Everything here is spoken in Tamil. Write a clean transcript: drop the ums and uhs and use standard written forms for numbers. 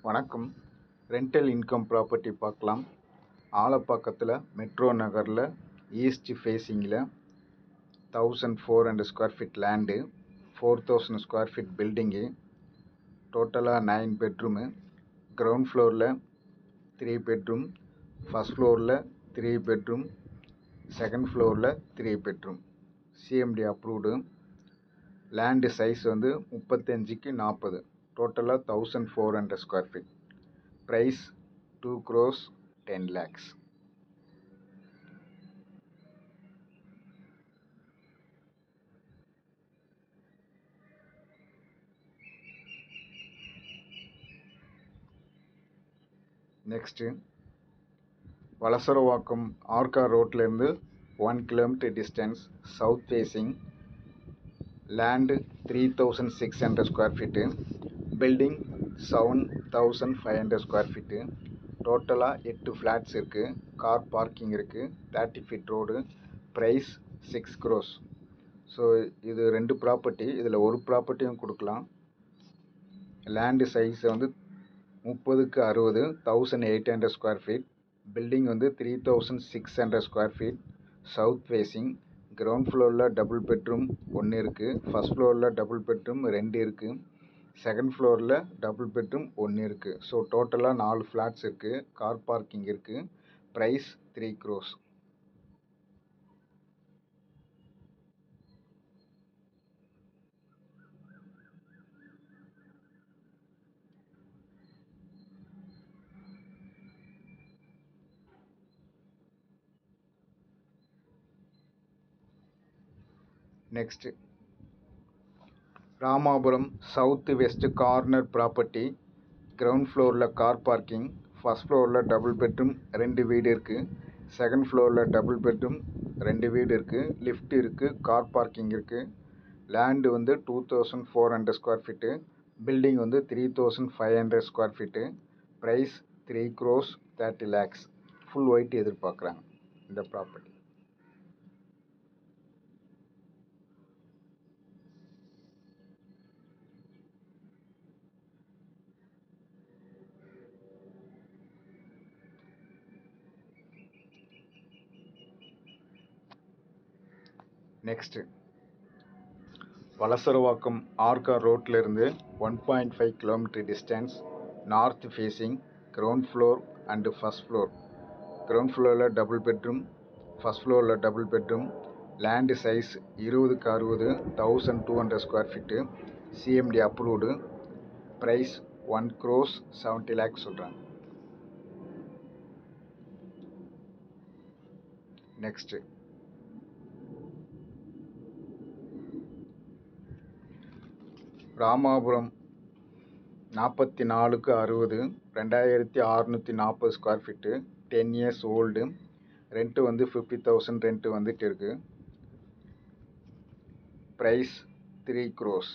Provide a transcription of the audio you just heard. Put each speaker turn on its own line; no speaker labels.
வணக்கம். ரெண்டல் இன்கம் ப்ராப்பர்ட்டி பார்க்கலாம். ஆலப்பாக்கத்தில் மெட்ரோ நகரில் ஈஸ்ட் ஃபேஸிங்கில் 1400 square feet land, 4000 square feet building, டோட்டலாக 9 பெட்ரூமு. கிரவுண்ட் ஃப்ளோரில் 3 பெட்ரூம், ஃபஸ்ட் ஃப்ளோரில் 3 பெட்ரூம், செகண்ட் ஃப்ளோரில் 3 bedroom. CMD approved. Land size 35க்கு 40. டோட்டலாக 1400 square feet. Price 2 crores 10 lakhs. Next Valasaravakkam Arcot ரோட்லேருந்து 1 kilometer distance, south facing. Land 3600 square feet, building 7500 square feet. டோட்டலாக 8 ஃப்ளாட்ஸ் இருக்குது. கார் பார்க்கிங் இருக்குது. 30 feet road. Price 6 crores. So இது 2 ப்ராப்பர்ட்டி. இதில் ஒரு ப்ராப்பர்ட்டியும் கொடுக்கலாம். லேண்டு சைஸ் 30க்கு 60, 1800 square feet. Building 3600 square feet. South facing. Ground ஃப்ளோரில் டபுள் பெட்ரூம் 1 இருக்குது. ஃபஸ்ட் ஃப்ளோரில் டபுள் பெட்ரூம் 2 இருக்குது. செகண்ட் ஃப்ளோரில் டபுள் பெட்ரூம் 1 இருக்குது. ஸோ டோட்டலாக 4 ஃப்ளாட்ஸ் இருக்குது. கார் பார்க்கிங் இருக்குது. Price 3 crores. Next Ramapuram south west corner property. Ground ஃப்ளோரில் கார் பார்க்கிங், ஃபஸ்ட் ஃப்ளோரில் டபுள் பெட்ரூம் 2 வீடு இருக்குது. செகண்ட் ஃப்ளோரில் டபுள் பெட்ரூம் 2 வீடு இருக்குது. லிஃப்ட் இருக்குது. கார் பார்க்கிங் இருக்குது. Land 2400 square feet. Building 3500 square feet. Price 3 crores 30 lakhs. Full white எதிர்பார்க்குறாங்க இந்த ப்ராப்பர்ட்டி. நெக்ஸ்ட்டு வலசரவாக்கம் ஆர்கா ரோட்லேருந்து 1.5 kilometer distance, north facing. Ground floor and first floor. Ground ஃப்ளோரில் டபுள் பெட்ரூம், ஃபஸ்ட் ஃப்ளோரில் டபுள் பெட்ரூம். லேண்டு சைஸ் 20க்கு 60, 1200 square feet. CMD approved. Price 1 crores 70 lakhs சொல்கிறாங்க. நெக்ஸ்ட்டு ராமாபுரம் 44க்கு 60, 2640 square feet. 10 years old. Rent 50,000 rent வந்துட்டு இருக்குது. Price 3 crores.